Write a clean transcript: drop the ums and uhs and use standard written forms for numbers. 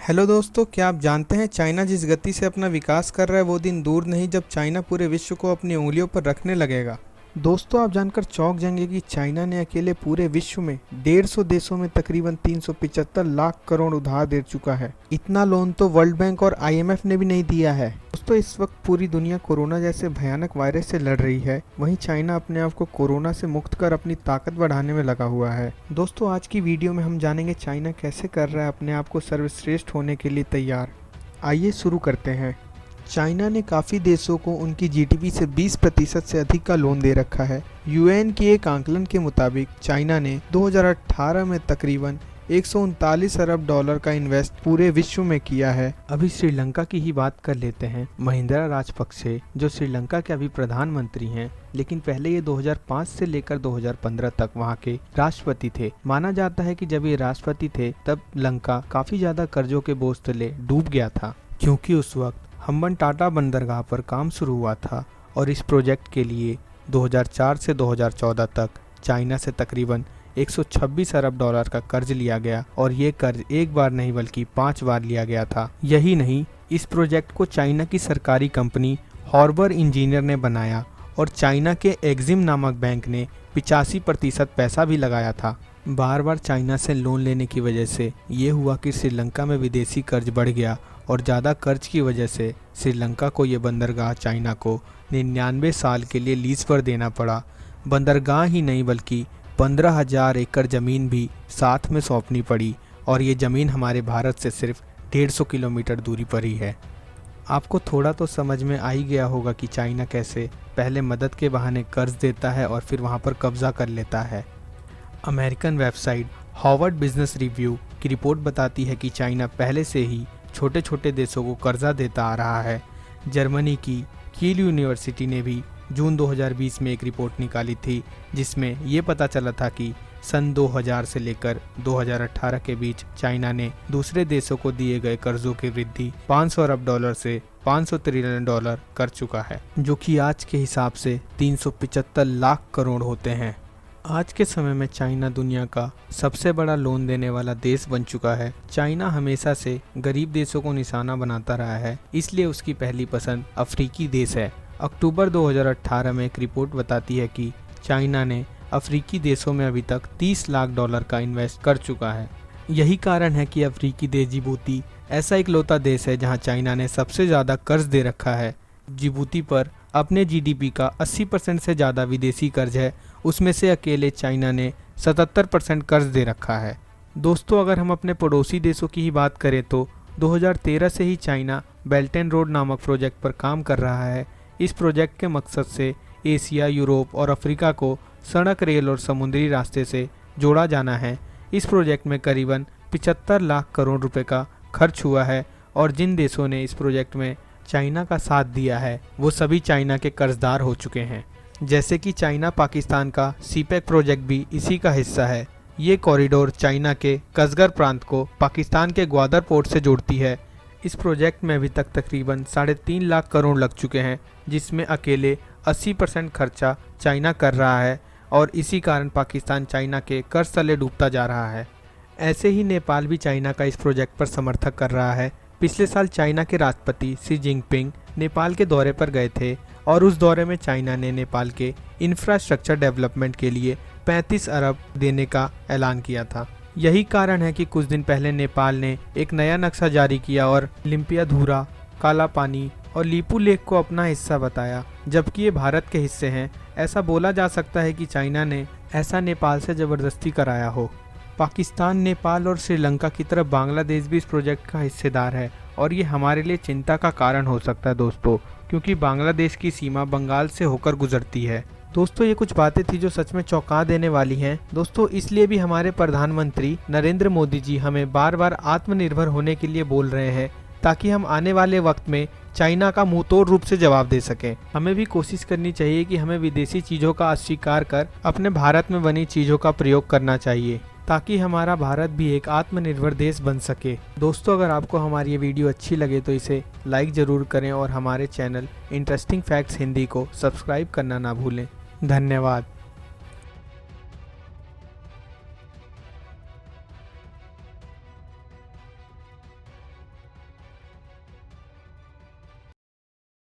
Hello दोस्तों, क्या आप जानते हैं चाइना जिस गति से अपना विकास कर रहा है वो दिन दूर नहीं जब चाइना पूरे विश्व को अपनी उंगलियों पर रखने लगेगा। दोस्तों, आप जानकर चौंक जाएंगे कि चाइना ने अकेले पूरे विश्व में 150 देशों में तकरीबन 375 लाख करोड़ उधार दे चुका है। इतना लोन तो वर्ल्ड बैंक और आईएमएफ ने भी नहीं दिया है। दोस्तों, इस वक्त पूरी दुनिया कोरोना जैसे भयानक वायरस से लड़ रही है, वहीं चाइना अपने आप को कोरोना से मुक्त कर अपनी ताकत बढ़ाने में लगा हुआ है। दोस्तों, आज की वीडियो में हम जानेंगे चाइना कैसे कर रहा है अपने आप को सर्वश्रेष्ठ होने के लिए तैयार। आइए शुरू करते हैं। चाइना ने काफ़ी देशों को उनकी जीडीपी से 20% से अधिक का लोन दे रखा है। यूएन के एक आंकलन के मुताबिक चाइना ने 2018 में तकरीबन 139 अरब डॉलर का इन्वेस्ट पूरे विश्व में किया है। अभी श्रीलंका की ही बात कर लेते हैं। महिंद्रा राजपक्षे जो श्रीलंका के अभी प्रधानमंत्री हैं, लेकिन पहले ये 2005 से लेकर 2015 तक वहाँ के राष्ट्रपति थे। माना जाता है कि जब ये राष्ट्रपति थे तब लंका काफ़ी ज़्यादा कर्जों के बोझ तले डूब गया था, क्योंकि उस वक्त हम्बन टाटा बंदरगाह पर काम शुरू हुआ था और इस प्रोजेक्ट के लिए 2004 से 2014 तक चाइना से तकरीबन 126 अरब डॉलर का कर्ज लिया गया और ये कर्ज एक बार नहीं बल्कि 5 बार लिया गया था। यही नहीं, इस प्रोजेक्ट को चाइना की सरकारी कंपनी हार्बर इंजीनियर ने बनाया और चाइना के एक्जिम नामक बैंक ने 85% पैसा भी लगाया था। बार बार चाइना से लोन लेने की वजह से ये हुआ कि श्रीलंका में विदेशी कर्ज बढ़ गया और ज़्यादा कर्ज की वजह से श्रीलंका को ये बंदरगाह चाइना को 99 साल के लिए लीज पर देना पड़ा। बंदरगाह ही नहीं बल्कि 15,000 एकड़ ज़मीन भी साथ में सौंपनी पड़ी और ये ज़मीन हमारे भारत से सिर्फ 150 किलोमीटर दूरी पर ही है। आपको थोड़ा तो समझ में आ ही गया होगा कि चाइना कैसे पहले मदद के बहाने कर्ज देता है और फिर वहाँ पर कब्जा कर लेता है। American website Harvard business review की रिपोर्ट बताती है कि चाइना पहले से ही छोटे छोटे देशों को कर्जा देता आ रहा है। जर्मनी की कील यूनिवर्सिटी ने भी जून 2020 में एक रिपोर्ट निकाली थी जिसमें ये पता चला था कि सन 2000 से लेकर 2018 के बीच चाइना ने दूसरे देशों को दिए गए कर्जों की वृद्धि 500 अरब डॉलर से 500 ट्रिलियन डॉलर कर चुका है, जो कि आज के हिसाब से 375 लाख करोड़ होते हैं। आज के समय में चाइना दुनिया का सबसे बड़ा लोन देने वाला देश बन चुका है। चाइना हमेशा से गरीब देशों को निशाना बनाता रहा है, इसलिए उसकी पहली पसंद अफ्रीकी देश है। अक्टूबर 2018 में एक रिपोर्ट बताती है कि चाइना ने अफ्रीकी देशों में अभी तक 30 लाख डॉलर का इन्वेस्ट कर चुका है। यही कारण है कि अफ्रीकी देश जिबूती ऐसा इकलौता देश है जहां चाइना ने सबसे ज़्यादा कर्ज दे रखा है। जिबूती पर अपने जीडीपी का 80% से ज़्यादा विदेशी कर्ज है, उसमें से अकेले चाइना ने 77% कर्ज दे रखा है। दोस्तों, अगर हम अपने पड़ोसी देशों की ही बात करें तो 2013 से ही चाइना बेल्ट एंड रोड नामक प्रोजेक्ट पर काम कर रहा है। इस प्रोजेक्ट के मकसद से एशिया, यूरोप और अफ्रीका को सड़क, रेल और समुद्री रास्ते से जोड़ा जाना है। इस प्रोजेक्ट में करीबन 75 लाख करोड़ रुपए का खर्च हुआ है और जिन देशों ने इस प्रोजेक्ट में चाइना का साथ दिया है वो सभी चाइना के कर्जदार हो चुके हैं। जैसे कि चाइना पाकिस्तान का सीपेक प्रोजेक्ट भी इसी का हिस्सा है। ये कॉरिडोर चाइना के कसगर प्रांत को पाकिस्तान के ग्वादर पोर्ट से जोड़ती है। इस प्रोजेक्ट में अभी तक तकरीबन 3.5 लाख करोड़ लग चुके हैं, जिसमें अकेले 80% खर्चा चाइना कर रहा है और इसी कारण पाकिस्तान चाइना के कर्ज तले डूबता जा रहा है। ऐसे ही नेपाल भी चाइना का इस प्रोजेक्ट पर समर्थन कर रहा है। पिछले साल चाइना के राष्ट्रपति शी जिनपिंग नेपाल के दौरे पर गए थे और उस दौरे में चाइना ने नेपाल के इंफ्रास्ट्रक्चर डेवलपमेंट के लिए 35 अरब देने का ऐलान किया था। यही कारण है कि कुछ दिन पहले नेपाल ने एक नया नक्शा जारी किया और लिम्पियाधुरा, काला पानी और लीपू लेक को अपना हिस्सा बताया, जबकि ये भारत के हिस्से हैं। ऐसा बोला जा सकता है कि चाइना ने ऐसा नेपाल से ज़बरदस्ती कराया हो। पाकिस्तान, नेपाल और श्रीलंका की तरफ बांग्लादेश भी इस प्रोजेक्ट का हिस्सेदार है और ये हमारे लिए चिंता का कारण हो सकता है दोस्तों, क्योंकि बांग्लादेश की सीमा बंगाल से होकर गुजरती है। दोस्तों, ये कुछ बातें थी जो सच में चौंका देने वाली हैं। दोस्तों, इसलिए भी हमारे प्रधानमंत्री नरेंद्र मोदी जी हमें बार बार आत्मनिर्भर होने के लिए बोल रहे हैं, ताकि हम आने वाले वक्त में चाइना का मुंहतोड़ रूप से जवाब दे सकें। हमें भी कोशिश करनी चाहिए कि हमें विदेशी चीज़ों का अस्वीकार कर अपने भारत में बनी चीज़ों का प्रयोग करना चाहिए, ताकि हमारा भारत भी एक आत्मनिर्भर देश बन सके। दोस्तों, अगर आपको हमारी ये वीडियो अच्छी लगे तो इसे लाइक ज़रूर करें और हमारे चैनल इंटरेस्टिंग फैक्ट्स हिंदी को सब्सक्राइब करना ना भूलें। धन्यवाद।